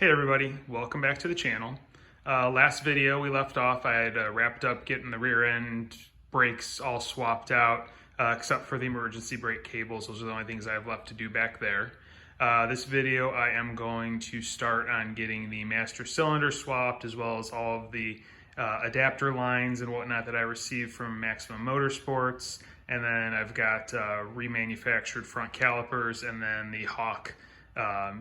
Hey everybody, welcome back to the channel. Last video we left off, I had wrapped up getting the rear end brakes all swapped out, except for the emergency brake cables. Those are the only things I have left to do back there. This video I am going to start on getting the master cylinder swapped, as well as all of the adapter lines and whatnot that I received from Maximum Motorsports. And then I've got remanufactured front calipers and then the Hawk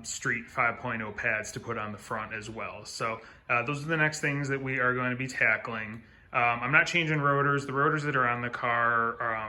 Street 5.0 pads to put on the front as well. So those are the next things that we are going to be tackling. I'm not changing rotors. The rotors that are on the car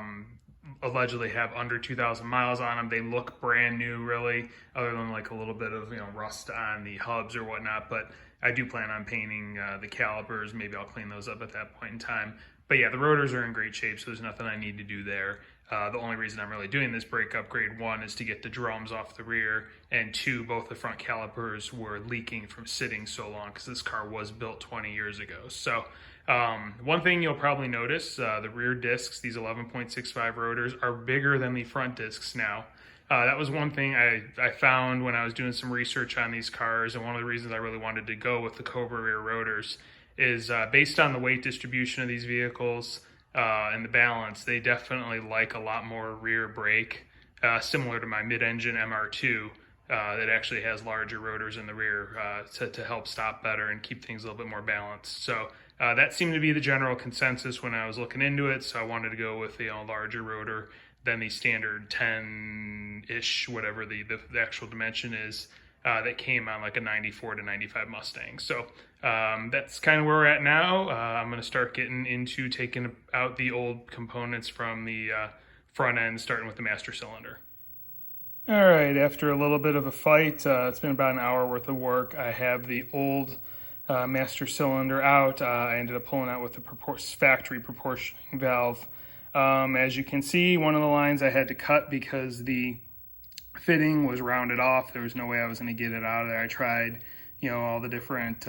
allegedly have under 2,000 miles on them. They look brand new, really, other than like a little bit of rust on the hubs or whatnot. But I do plan on painting the calipers. Maybe I'll clean those up at that point in time. But yeah, the rotors are in great shape, so there's nothing I need to do there. The only reason I'm really doing this brake upgrade, one, is to get the drums off the rear, and two, both the front calipers were leaking from sitting so long because this car was built 20 years ago. So one thing you'll probably notice, the rear discs, these 11.65 rotors, are bigger than the front discs now. That was one thing I found when I was doing some research on these cars, and one of the reasons I really wanted to go with the Cobra rear rotors is based on the weight distribution of these vehicles and the balance. They definitely like a lot more rear brake, similar to my mid-engine MR2 that actually has larger rotors in the rear to help stop better and keep things a little bit more balanced. So that seemed to be the general consensus when I was looking into it, so I wanted to go with the larger rotor than the standard 10-ish, whatever the actual dimension is, that came on like a 94 to 95 Mustang. So that's kind of where we're at now. I'm going to start getting into taking out the old components from the front end, starting with the master cylinder. All right, after a little bit of a fight, it's been about an hour worth of work. I have the old master cylinder out. I ended up pulling out with the factory proportioning valve. As you can see, one of the lines I had to cut because the fitting was rounded off. There was no way I was going to get it out of there. I tried, all the different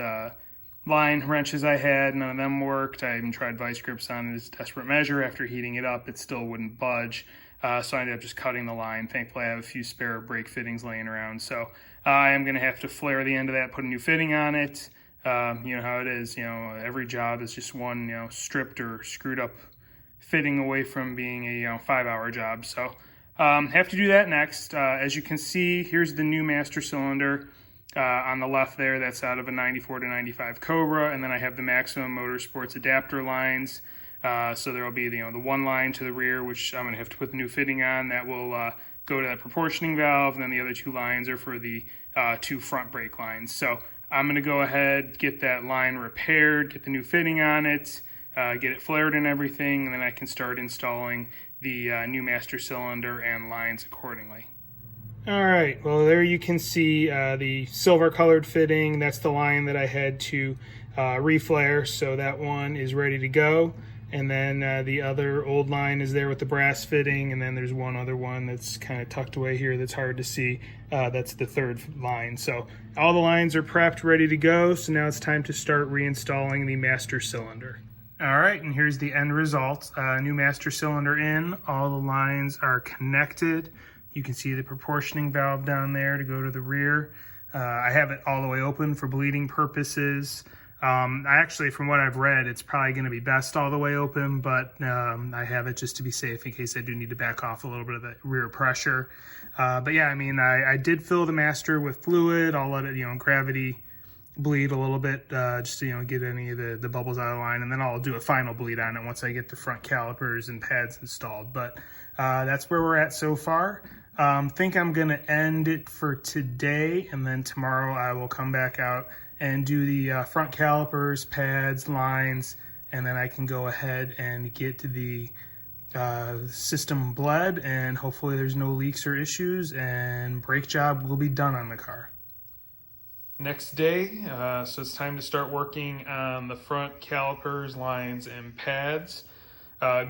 line wrenches I had. None of them worked. I even tried vice grips on it as a desperate measure. After heating it up, it still wouldn't budge. So I ended up just cutting the line. Thankfully, I have a few spare brake fittings laying around. So I am going to have to flare the end of that, put a new fitting on it. You know how it is. Every job is just one, stripped or screwed up fitting away from being a 5-hour job. So have to do that next. As you can see, here's the new master cylinder on the left there. That's out of a 94 to 95 Cobra, and then I have the Maximum Motorsports adapter lines. So there will be the one line to the rear, which I'm going to have to put the new fitting on. That will go to that proportioning valve, and then the other two lines are for the two front brake lines. So I'm going to go ahead, get that line repaired, get the new fitting on it, get it flared and everything, and then I can start installing the new master cylinder and lines accordingly. All right, well, there you can see the silver colored fitting. That's the line that I had to reflare, so that one is ready to go. And then the other old line is there with the brass fitting, and then there's one other one that's kind of tucked away here that's hard to see. That's the third line. So all the lines are prepped, ready to go, so now it's time to start reinstalling the master cylinder. All right, and here's the end result. New master cylinder in, all the lines are connected. You can see the proportioning valve down there to go to the rear. I have it all the way open for bleeding purposes. I actually, from what I've read, it's probably going to be best all the way open, but I have it just to be safe in case I do need to back off a little bit of the rear pressure. But yeah, I did fill the master with fluid. I'll let it, gravity bleed a little bit just to get any of the bubbles out of the line, and then I'll do a final bleed on it once I get the front calipers and pads installed. But that's where we're at so far. Think I'm gonna end it for today, and then tomorrow I will come back out and do the front calipers, pads, lines, and then I can go ahead and get the system bled, and hopefully there's no leaks or issues, and brake job will be done on the car. Next day, so it's time to start working on the front calipers, lines, and pads.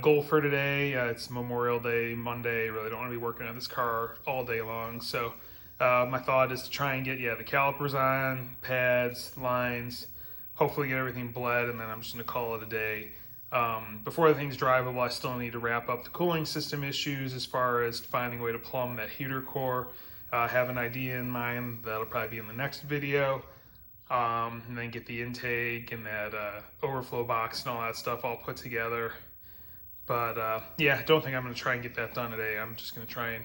Goal for today, it's Memorial Day, Monday. Really don't want to be working on this car all day long. So my thought is to try and get, the calipers on, pads, lines, hopefully get everything bled, and then I'm just going to call it a day. Before the thing's drivable, I still need to wrap up the cooling system issues as far as finding a way to plumb that heater core. Have an idea in mind. That'll probably be in the next video. and then get the intake and that overflow box and all that stuff all put together. But yeah, I don't think I'm going to try and get that done today. I'm just going to try and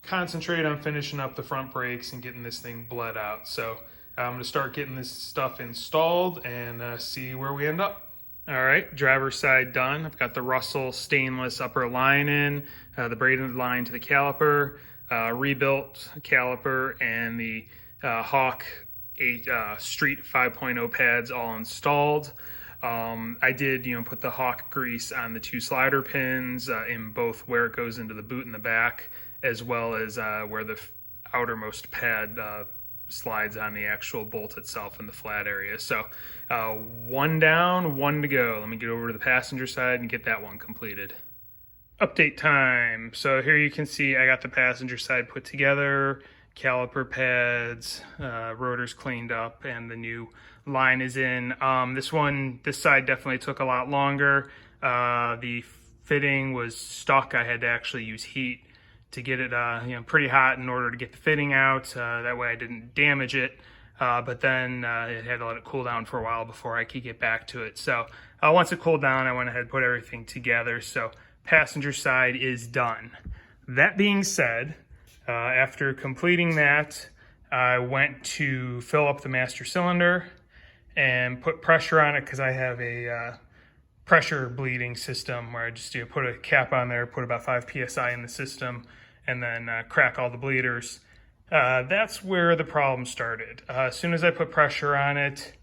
concentrate on finishing up the front brakes and getting this thing bled out. So I'm going to start getting this stuff installed and see where we end up. All right, driver's side done. I've got the Russell stainless upper line in, the braided line to the caliper, rebuilt caliper, and the Hawk 8 Street 5.0 pads all installed. I did, put the Hawk grease on the 2 slider pins in both where it goes into the boot in the back, as well as where the outermost pad slides on the actual bolt itself in the flat area. So 1 down, 1 to go. Let me get over to the passenger side and get that one completed. Update time. So here you can see I got the passenger side put together, caliper pads, rotors cleaned up, and the new line is in. This side definitely took a lot longer. The fitting was stuck. I had to actually use heat to get it pretty hot in order to get the fitting out. That way I didn't damage it. But then it had to let it cool down for a while before I could get back to it. So once it cooled down, I went ahead and put everything together. So passenger side is done. That being said, after completing that, I went to fill up the master cylinder and put pressure on it because I have a pressure bleeding system where I just put a cap on there, put about 5 psi in the system, and then crack all the bleeders. That's where the problem started. As soon as I put pressure on it,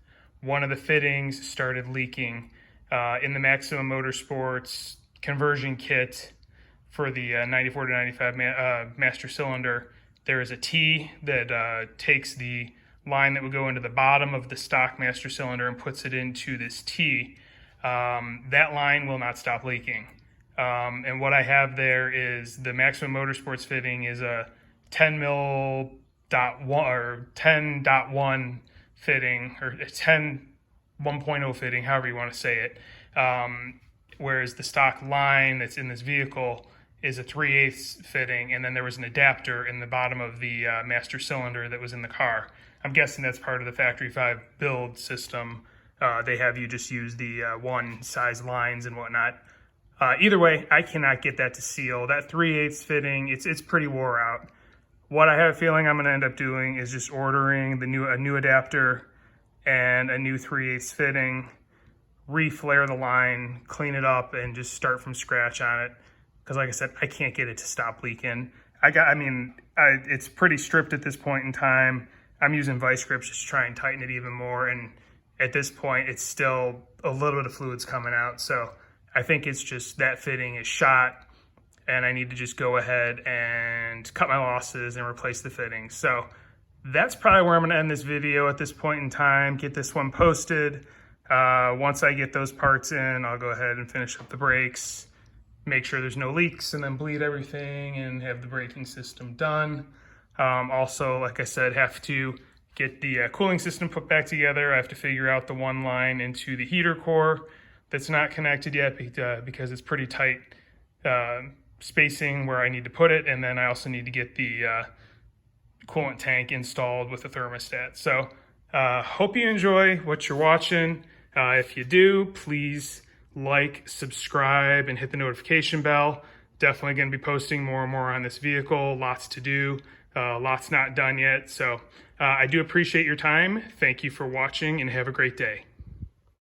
one of the fittings started leaking. In the Maximum Motorsports conversion kit for the 94 to 95 master cylinder, there is a T that takes the line that would go into the bottom of the stock master cylinder and puts it into this T. That line will not stop leaking. And what I have there is the Maximum Motorsports fitting is a 10.1 or 10.1 fitting, or a 10.1.0 fitting, however you want to say it. Whereas the stock line that's in this vehicle is a 3/8 fitting, and then there was an adapter in the bottom of the master cylinder that was in the car. I'm guessing that's part of the Factory 5 build system. They have you just use the one size lines and whatnot. Either way, I cannot get that to seal. That 3/8 fitting, it's pretty wore out. What I have a feeling I'm going to end up doing is just ordering a new adapter and a new 3/8 fitting, reflare the line, clean it up, and just start from scratch on it. Because like I said, I can't get it to stop leaking. It's pretty stripped at this point in time. I'm using vice grips just to try and tighten it even more. And at this point, it's still a little bit of fluids coming out. So I think it's just that fitting is shot, and I need to just go ahead and cut my losses and replace the fitting. So that's probably where I'm going to end this video at this point in time. Get this one posted. Once I get those parts in, I'll go ahead and finish up the brakes, make sure there's no leaks, and then bleed everything and have the braking system done. Also, like I said, have to get the cooling system put back together. I have to figure out the one line into the heater core that's not connected yet because it's pretty tight spacing where I need to put it. And then I also need to get the coolant tank installed with the thermostat. So hope you enjoy what you're watching. If you do, please like, subscribe, and hit the notification bell. Definitely going to be posting more and more on this vehicle. Lots to do. Lots not done yet. So I do appreciate your time. Thank you for watching, and have a great day.